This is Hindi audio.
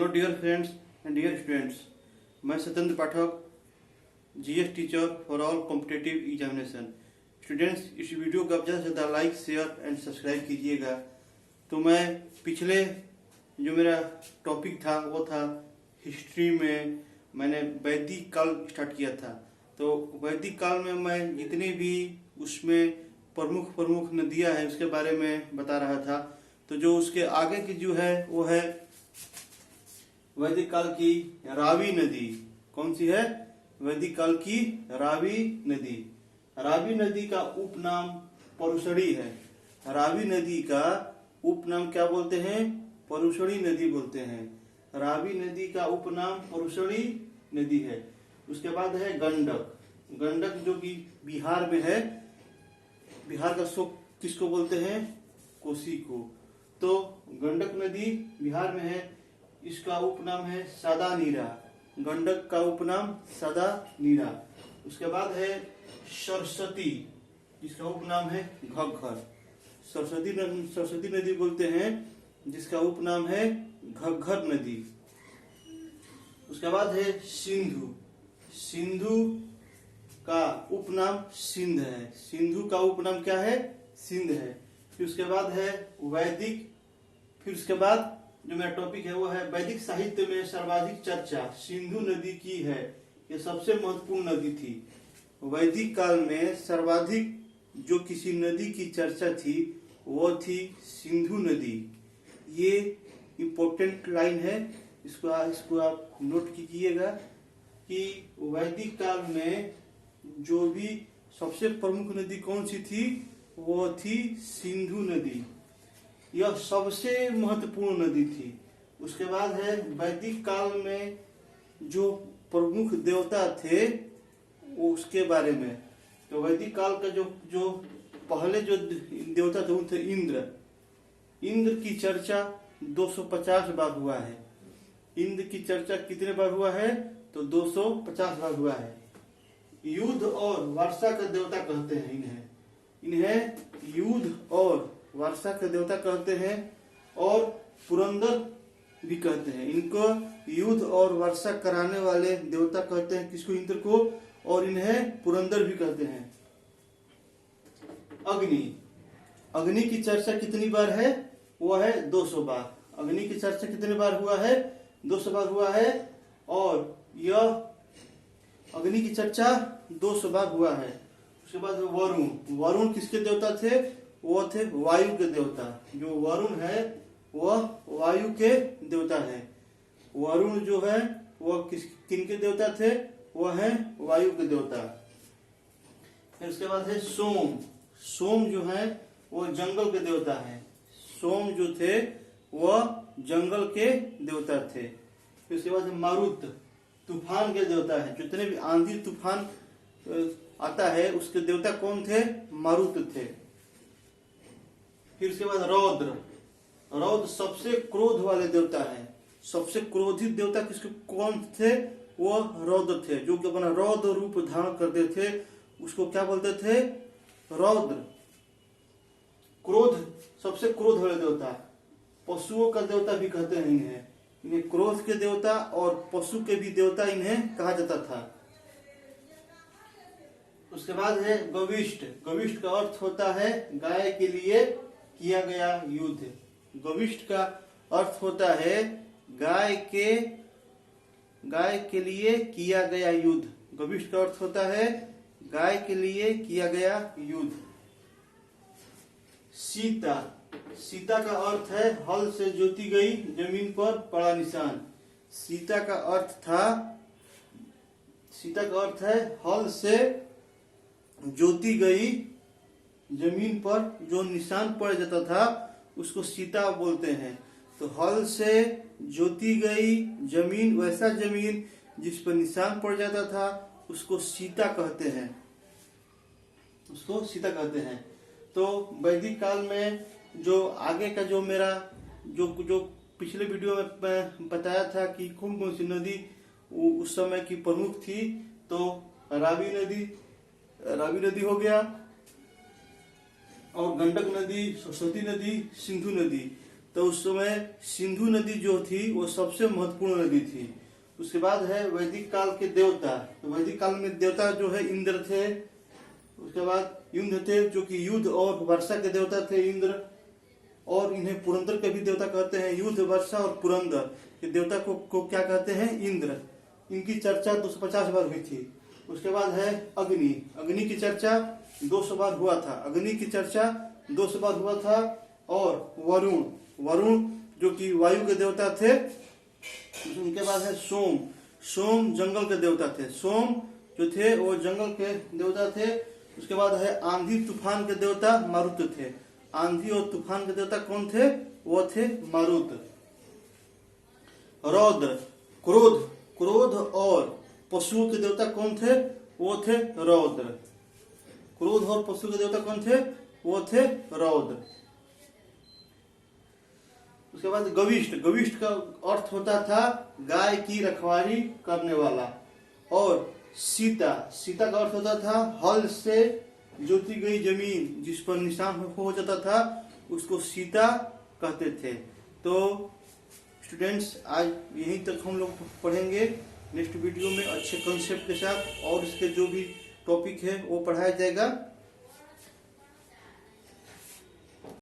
Hello dear friends and dear students, मैं Satyendra Pathak, GS teacher for all competitive examination. Students, इस वीडियो को आप ज़्यादा से ज़्यादा लाइक, शेयर एंड सब्सक्राइब कीजिएगा। तो मैं पिछले जो मेरा टॉपिक था वो था हिस्ट्री में मैंने वैदिक काल स्टार्ट किया था। तो वैदिक काल में मैं जितने भी उसमें प्रमुख प्रमुख नदियाँ हैं उसके बारे में बता रहा था। तो जो उसके आगे की जो है वो है वैदिक काल की रावी नदी। कौन सी है? वैदिक काल की रावी नदी। रावी नदी का उपनाम परुशड़ी है। रावी नदी का उपनाम क्या बोलते हैं? परुशड़ी नदी बोलते हैं। रावी नदी का उपनाम परुशड़ी नदी है। उसके बाद है गंडक। गंडक जो कि बिहार में है। बिहार का शोक किसको बोलते हैं? कोसी को। तो गंडक नदी बिहार में है, इसका उपनाम है सदा नीरा। गंडक का उपनाम सदा नीरा। उसके बाद है सरस्वती, जिसका उपनाम है घग्गर। सरस्वती नदी बोलते हैं, जिसका उपनाम है घग्गर नदी। उसके बाद है सिंधु। सिंधु का उपनाम सिंध है। सिंधु का उपनाम क्या है? सिंध है। फिर उसके बाद है वैदिक। फिर उसके बाद जो मेरा टॉपिक है वो है वैदिक साहित्य में सर्वाधिक चर्चा सिंधु नदी की है। ये सबसे महत्वपूर्ण नदी थी। वैदिक काल में सर्वाधिक जो किसी नदी की चर्चा थी वो थी सिंधु नदी। ये इम्पोर्टेंट लाइन है, इसको आप नोट कीजिएगा कि वैदिक काल में जो भी सबसे प्रमुख नदी कौन सी थी वो थी सिंधु नदी। यह सबसे महत्वपूर्ण नदी थी। उसके बाद है वैदिक काल में जो प्रमुख देवता थे वो उसके बारे में। तो वैदिक काल का जो पहले जो देवता थे वो थे इंद्र। इंद्र की चर्चा 250 बार हुआ है। इंद्र की चर्चा कितने बार हुआ है? तो 250 बार हुआ है। युद्ध और वर्षा का देवता कहते हैं इन्हें युद्ध और वर्षा के देवता कहते हैं और पुरंदर भी कहते हैं। इनको युद्ध और वर्षा कराने वाले देवता कहते हैं। किसको? इंद्र को। और इन्हें पुरंदर भी कहते हैं। अग्नि। अग्नि की चर्चा कितनी बार है? वो है 200 बार। अग्नि की चर्चा कितने बार हुआ है? 200 बार हुआ है। और यह अग्नि की चर्चा 200 बार हुआ है। उसके बाद वरुण। वरुण किसके देवता थे? वो थे वायु के देवता। जो वरुण है वह वायु के देवता है। वरुण जो है वह किनके देवता थे? वह है वायु के देवता। फिर उसके बाद है सोम। सोम जो है वह जंगल के देवता है। सोम जो थे वह जंगल के देवता थे। फिर उसके बाद है मारुत, तूफान के देवता है। जितने भी आंधी तूफान आता है उसके देवता कौन थे? मारुत थे। फिर उसके बाद रौद्र। रौद्र सबसे क्रोध वाले देवता है। सबसे क्रोधित देवता किसके कौन थे? वो रौद्र थे। जो कि अपना रौद्र रूप धारण करते थे उसको क्या बोलते थे? रौद्र। क्रोध, सबसे क्रोध वाले देवता। पशुओं का देवता भी कहते हैं इन्हें क्रोध के देवता और पशु के भी देवता इन्हें कहा जाता था। उसके बाद है गविष्ठ। गविष्ठ का अर्थ होता है गाय के लिए किया गया युद्ध। गविष्ठ का अर्थ होता है गाय के लिए किया गया युद्ध। गविष्ठ का अर्थ होता है गाय के लिए किया गया युद्ध। सीता। सीता का अर्थ है हल से जोती गई जमीन पर पड़ा निशान। सीता का अर्थ है हल से जोती गई जमीन पर जो निशान पड़ जाता था उसको सीता बोलते हैं। तो हल से जोती गई जमीन, वैसा जमीन जिस पर निशान पड़ जाता था उसको सीता कहते हैं। तो वैदिक काल में जो आगे का जो मेरा जो पिछले वीडियो में बताया था कि कौन कौन सी नदी उस समय की प्रमुख थी, तो रावी नदी हो गया और गंडक नदी, सरस्वती नदी, सिंधु नदी। तो उस समय सिंधु नदी जो थी वो सबसे महत्वपूर्ण नदी थी। उसके बाद है वैदिक काल के देवता। तो वैदिक काल में देवता जो है इंद्र थे। उसके बाद इंद्र थे जो कि युद्ध और वर्षा के देवता थे इंद्र, और इन्हें पुरंदर के भी देवता कहते हैं। युद्ध, वर्षा और पुरंदर के देवता को क्या कहते हैं? इंद्र। इनकी चर्चा 250 बार हुई थी। उसके बाद है अग्नि। अग्नि की चर्चा 200 बार हुआ था। अग्नि की चर्चा 200 बार हुआ था। और वरुण, वरुण जो कि वायु के देवता थे। उनके बाद है सोम। सोम जंगल के देवता थे। सोम जो थे वो जंगल के देवता थे। उसके बाद है आंधी तूफान के देवता मारुत थे। आंधी और तूफान के देवता कौन थे? वो थे मारुत। रौद्र, क्रोध, क्रोध और पशुओं के देवता कौन थे? वो थे रौद्र। क्रोध और पशु के देवता कौन थे? वो थे रौद्र। उसके बाद गविष्ठ। गविष्ठ का अर्थ होता था गाय की रखवाली करने वाला। और सीता, सीता का अर्थ होता था हल से जोती गई जमीन जिस पर निशान हो जाता था, उसको सीता कहते थे। तो स्टूडेंट्स, आज यहीं तक हम लोग पढ़ेंगे। नेक्स्ट वीडियो में अच्छे कंसेप्ट के साथ और इसके जो भी टॉपिक है वो पढ़ाया जाएगा।